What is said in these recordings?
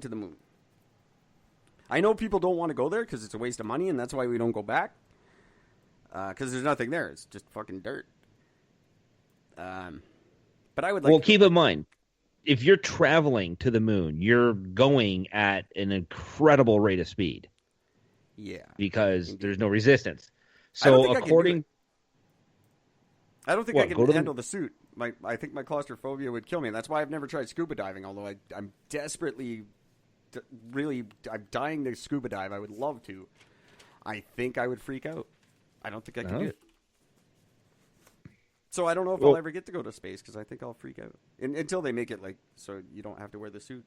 to the moon. I know people don't want to go there because it's a waste of money, and that's why we don't go back. Because there's nothing there; it's just fucking dirt. But I would like. Well, to keep in mind, if you're traveling to the moon, you're going at an incredible rate of speed. Yeah, because indeed. there's no resistance. I don't So think according, I don't think what, I go can to handle the suit. I think my claustrophobia would kill me. And that's why I've never tried scuba diving. Although I'm desperately, I'm dying to scuba dive. I would love to. I think I would freak out. I don't think I could do it. So I don't know if I'll ever get to go to space because I think I'll freak out until they make it like so you don't have to wear the suit.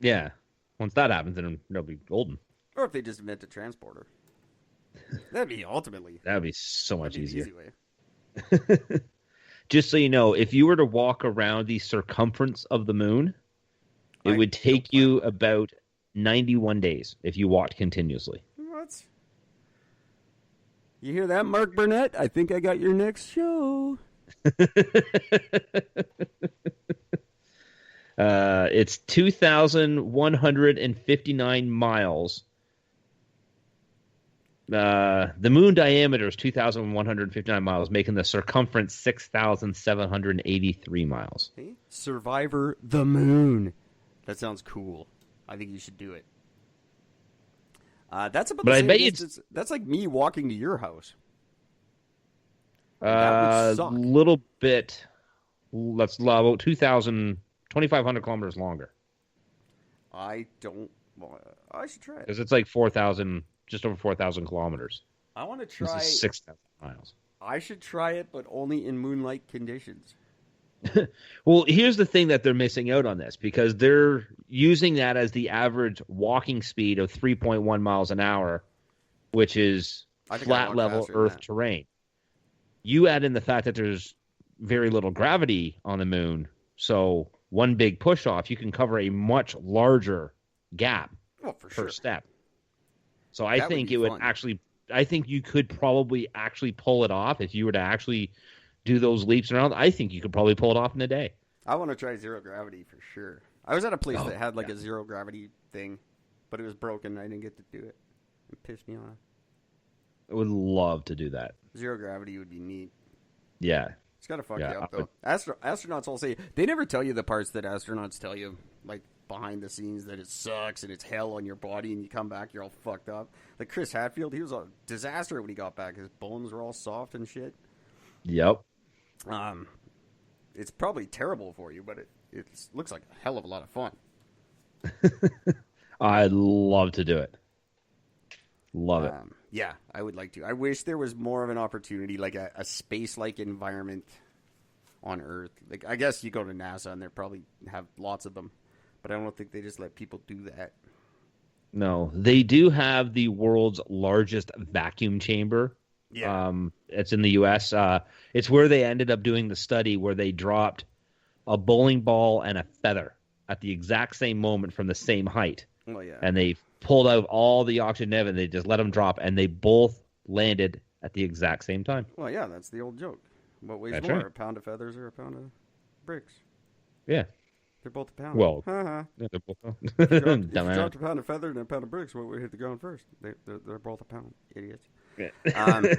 Yeah, once that happens, then it'll be golden. Or if they just invent a transporter, that'd be ultimately That'd be so much easier. Easy way. Just so you know, if you were to walk around the circumference of the moon, it would take you about 91 days if you walked continuously. What? You hear that, Mark Burnett? I think I got your next show. It's 2,159 miles. The moon diameter is 2,159 miles, making the circumference 6,783 miles. Hey, Survivor the Moon. That sounds cool. I think you should do it. That's about the same distance. That's like me walking to your house. That would suck. Little bit. That's about 2,500 kilometers longer. I don't. Well, I should try it because it's like 4,000, just over 4,000 kilometers. I want to try. This is 6,000 miles. I should try it, but only in moonlight conditions. Well, here's the thing that they're missing out on this because they're using that as the average walking speed of 3.1 miles an hour, which is flat level Earth terrain. You add in the fact that there's very little gravity on the moon, so one big push off, you can cover a much larger gap per step. So I think it would actually, I think you could probably actually pull it off if you were to actually do those leaps around. I think you could probably pull it off in a day. I want to try zero gravity for sure. I was at a place that had like a zero gravity thing, but it was broken. I didn't get to do it. It pissed me off. I would love to do that. Zero gravity would be neat. Yeah. It's got to fuck you up, though. Astronauts all say, they never tell you the parts that astronauts tell you, like behind the scenes, that it sucks and it's hell on your body and you come back, you're all fucked up. Like Chris Hadfield, he was a disaster when he got back. His bones were all soft and shit. Yep. It's probably terrible for you, but it looks like a hell of a lot of fun. I'd love to do it. Love it. Yeah, I would like to. I wish there was more of an opportunity, like a space-like environment on Earth. Like, I guess you go to NASA and they probably have lots of them, but I don't think they just let people do that. No, they do have the world's largest vacuum chamber. Yeah. It's in the U.S. It's where they ended up doing the study where they dropped a bowling ball and a feather at the exact same moment from the same height. Oh, yeah. And they pulled out all the oxygen in and they just let them drop, and they both landed at the exact same time. Well, yeah, that's the old joke. What weighs more, a pound of feathers or a pound of bricks? Yeah. They're both a pound. Well, yeah, they're both if you dropped a pound of feather and a pound of bricks, what would hit the ground first? They're both a pound, idiots. Yeah. I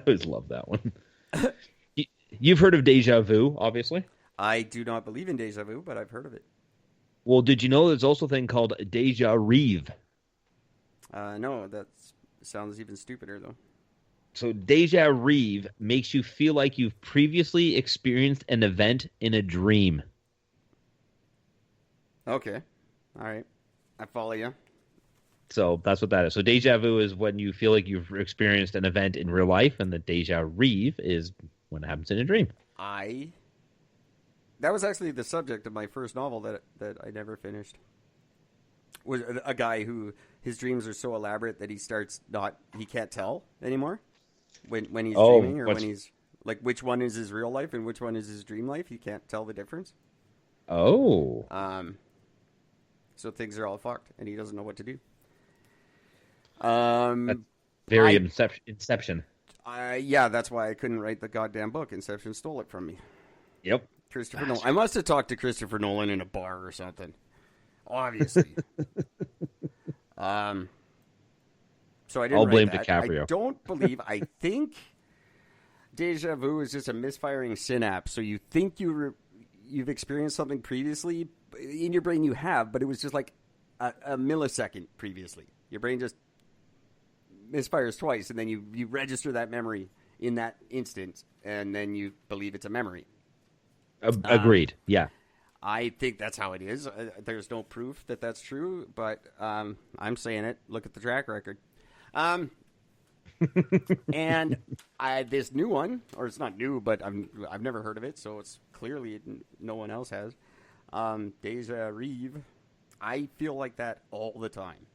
always love that one. You've heard of deja vu, obviously. I do not believe in deja vu, but I've heard of it. Well, did you know there's also a thing called deja reeve? No, that sounds even stupider, though. So deja reeve makes you feel like you've previously experienced an event in a dream. Okay. All right. I follow you. So that's what that is. So deja vu is when you feel like you've experienced an event in real life, and the deja reeve is when it happens in a dream. That was actually the subject of my first novel that I never finished. Was a guy who his dreams are so elaborate that he can't tell anymore when he's dreaming or when he's like which one is his real life and which one is his dream life. He can't tell the difference. Oh. So things are all fucked and he doesn't know what to do. That's very Inception. Yeah, that's why I couldn't write the goddamn book. Inception stole it from me. Yep. Christopher Nolan. I must have talked to Christopher Nolan in a bar or something. Obviously. So I didn't I'll blame write that. DiCaprio. I don't believe. I think deja vu is just a misfiring synapse. So you think you've experienced something previously in your brain. You have, but it was just like a millisecond previously. Your brain just misfires twice, and then you register that memory in that instant, and then you believe it's a memory. Agreed. Yeah. I think that's how it is. There's no proof that that's true, but I'm saying it. Look at the track record. And this new one, or it's not new, but I've never heard of it, so it's clearly no one else has. Deja Reeve. I feel like that all the time,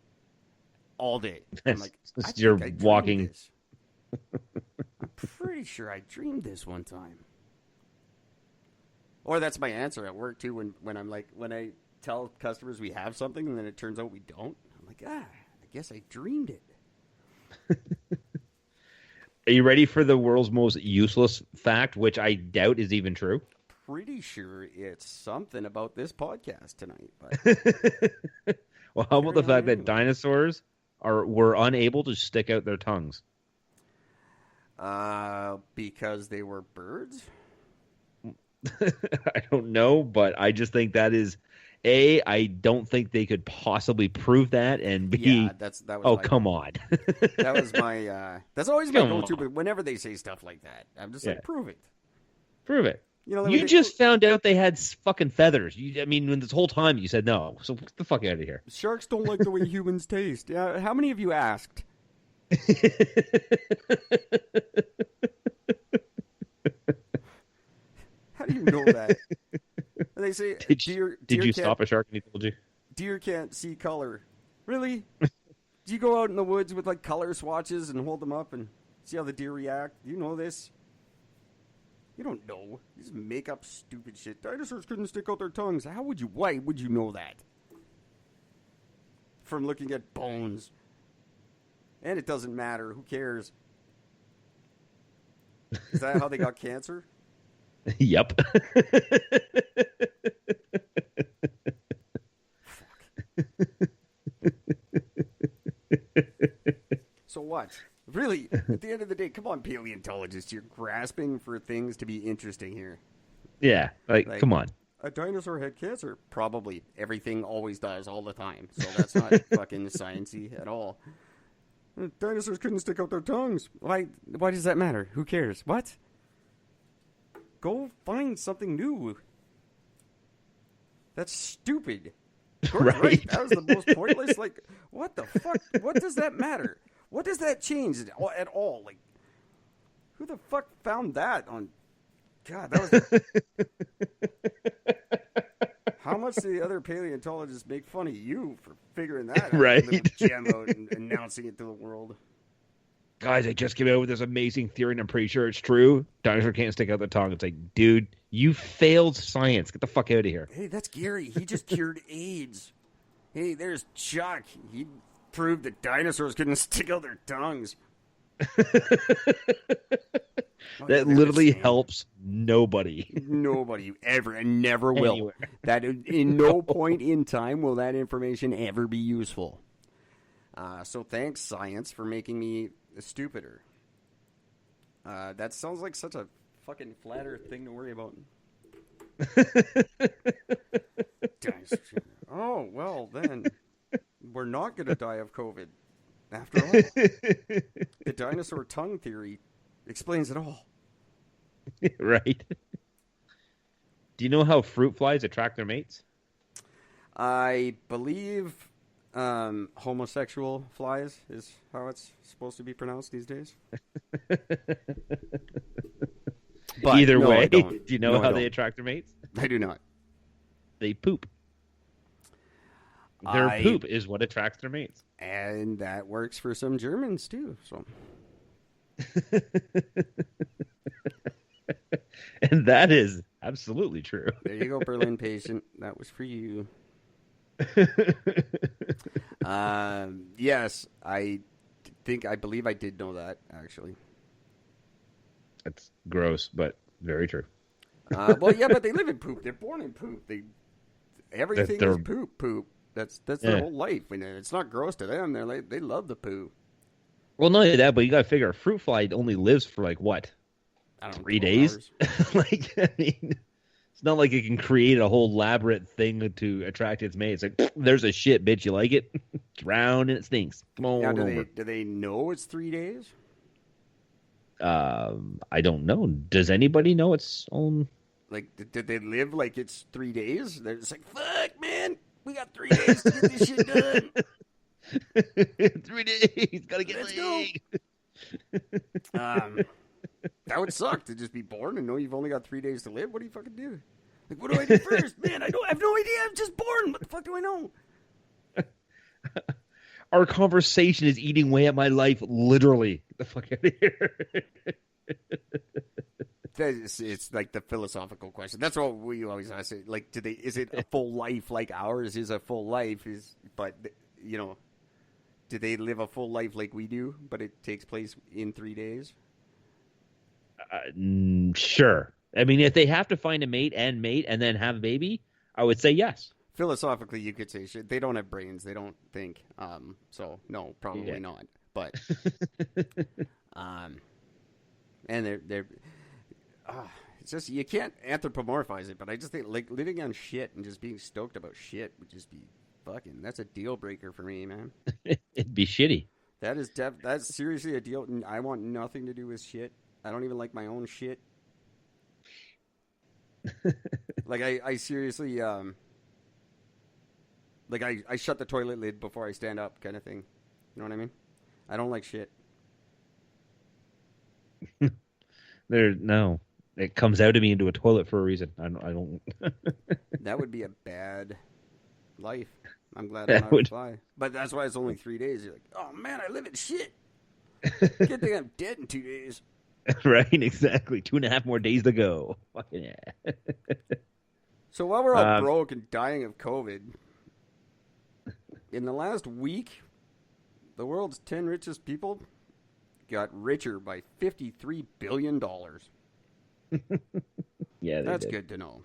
all day. I'm like, you're walking. This. I'm pretty sure I dreamed this one time. Or that's my answer at work too. When I'm like, when I tell customers we have something and then it turns out we don't, I'm like, I guess I dreamed it. Are you ready for the world's most useless fact, which I doubt is even true? Pretty sure it's something about this podcast tonight. But well, how about the fact that dinosaurs were unable to stick out their tongues? Because they were birds? I don't know, but I just think that is A, I don't think they could possibly prove that, and B, yeah, that was come on. That was my that's always my go-to, but whenever they say stuff like that, I'm just like, prove it. Prove it. You know, you just found out they had fucking feathers. I mean, this whole time you said no, so get the fuck out of here. Sharks don't like the way humans taste. Yeah, how many of you asked? How do you know that? And they say, did you stop a shark and he told you? Deer can't see color. Really? Do you go out in the woods with like color swatches and hold them up and see how the deer react? Do you know this? You don't know. You just make up stupid shit. Dinosaurs couldn't stick out their tongues. Why would you know that? From looking at bones. And it doesn't matter. Who cares? Is that how they got cancer? Yep. So what? Really, at the end of the day, come on, paleontologists. You're grasping for things to be interesting here. Yeah, like come on. A dinosaur had cancer. Probably. Everything always does all the time. So that's not fucking science-y at all. Dinosaurs couldn't stick out their tongues. Why does that matter? Who cares? What? Go find something new. That's stupid. Right. That was the most pointless. Like, what the fuck? What does that matter? What does that change at all? Like, who the fuck found that on? God, that was. How much do the other paleontologists make fun of you for figuring that out? Right. Little gem out and announcing it to the world. Guys, I just came out with this amazing theory and I'm pretty sure it's true. Dinosaur can't stick out their tongue. It's like, dude, you failed science. Get the fuck out of here. Hey, that's Gary. He just cured AIDS. Hey, there's Chuck. He proved that dinosaurs couldn't stick out their tongues. That literally helps nobody. Nobody ever and never will. Anywhere. That in no point in time will that information ever be useful. So thanks, science, for making me stupider. That sounds like such a fucking flatter thing to worry about. Oh, well, then we're not going to die of COVID. After all, the dinosaur tongue theory explains it all. Right. Do you know how fruit flies attract their mates? I believe homosexual flies is how it's supposed to be pronounced these days. But either way, do you know how they attract their mates? I do not. They poop. Their poop is what attracts their mates. And that works for some Germans too. So. And that is absolutely true. There you go, Berlin patient. That was for you. Yes, I believe I did know that, actually. That's gross, but very true. Well, yeah, but they live in poop. They're born in poop. Everything is poop. That's their whole life. When it's not gross to them, they love the poo. Well, not only that, but you got to figure a fruit fly only lives for like what? I don't know, 3 days? Like, I mean, it's not like it can create a whole elaborate thing to attract its mate. It's like, there's a shit, bitch. You like it? It's round and it stinks. Come on over. Do they know it's 3 days? I don't know. Does anybody know its own? Like, did they live like it's 3 days? They're just like, fuck, man. We got 3 days to get this shit done. 3 days. Gotta get laid. That would suck to just be born and know you've only got 3 days to live. What do you fucking do? Like, what do I do first? Man, I have no idea. I'm just born. What the fuck do I know? Our conversation is eating away at my life, literally. Get the fuck out of here. It's like the philosophical question. That's what we always ask. Like, is it a full life like ours is a full life? But, you know, do they live a full life like we do, but it takes place in 3 days? Sure. I mean, if they have to find a mate and then have a baby, I would say yes. Philosophically, you could say shit. They don't have brains. They don't think. So no, probably not. But, and they're it's just, you can't anthropomorphize it. But I just think like living on shit and just being stoked about shit would just be fucking. That's a deal breaker for me, man. It'd be shitty. That's seriously a deal. I want nothing to do with shit. I don't even like my own shit. Like I seriously like I shut the toilet lid before I stand up, kind of thing. You know what I mean? I don't like shit. No, it comes out of me into a toilet for a reason. I don't. That would be a bad life. I'm glad I'm not a fly. But that's why it's only 3 days. You're like, oh man, I live in shit. Good thing I'm dead in 2 days. Right, exactly. 2.5 more days to go. Fucking yeah. So while we're all broke and dying of COVID, in the last week, the world's 10 richest people got richer by $53 billion. Yeah, that's good to know.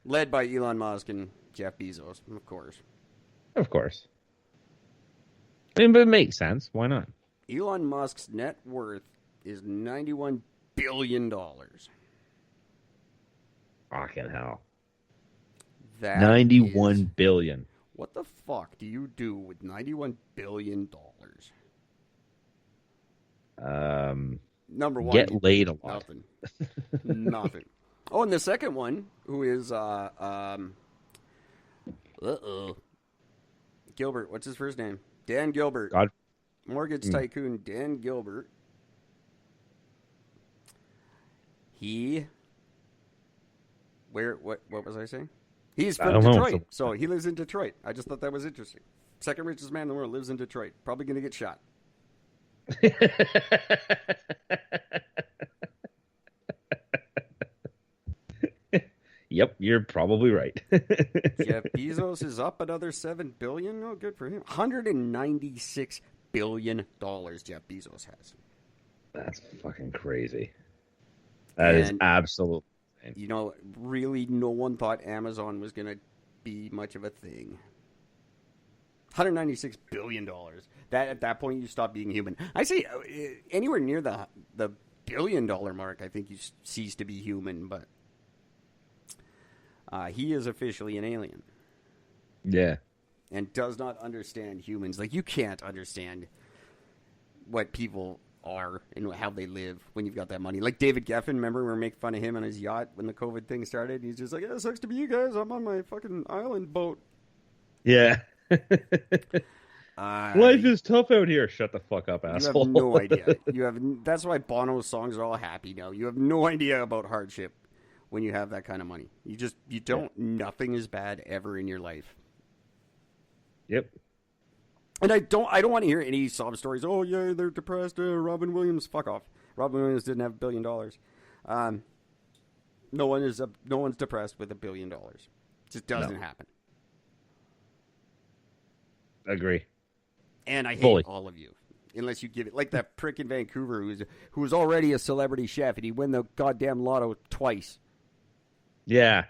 Led by Elon Musk and Jeff Bezos, of course. Of course. I mean, but it makes sense. Why not? Elon Musk's net worth is $91 billion. Fucking hell. That 91 billion. What the fuck do you do with $91 billion? Number one, get laid a lot. Nothing. Nothing. Oh, and the second one, who is Gilbert. What's his first name? Dan Gilbert. God. Mortgage tycoon Dan Gilbert. What was I saying? He's from Detroit, so he lives in Detroit. I just thought that was interesting. Second richest man in the world lives in Detroit. Probably going to get shot. Yep, you're probably right. Jeff Bezos is up another $7 billion. Oh, good for him. $196 billion Jeff Bezos has. That's fucking crazy. That is absolutely insane. You know, really, no one thought Amazon was going to be much of a thing. $196 billion. At that point, you stop being human. I say anywhere near the $1 billion mark, I think you cease to be human, but he is officially an alien. Yeah. And does not understand humans. Like, you can't understand what people are and how they live when you've got that money. Like David Geffen, remember we were making fun of him on his yacht when the COVID thing started? He's just like, yeah, it sucks to be you guys. I'm on my fucking island boat. Yeah. Life is tough out here. Shut the fuck up, asshole. You have no idea. That's why Bono's songs are all happy now. You have no idea about hardship when you have that kind of money. You don't. Yeah. Nothing is bad ever in your life. Yep. And I don't want to hear any sob stories. Oh yeah, they're depressed. Robin Williams, fuck off. Robin Williams didn't have $1 billion. No one's depressed with $1 billion. It just doesn't happen. Agree. And I hate all of you. unless you give it like that prick in Vancouver who was already a celebrity chef and he win the goddamn lotto twice. Yeah.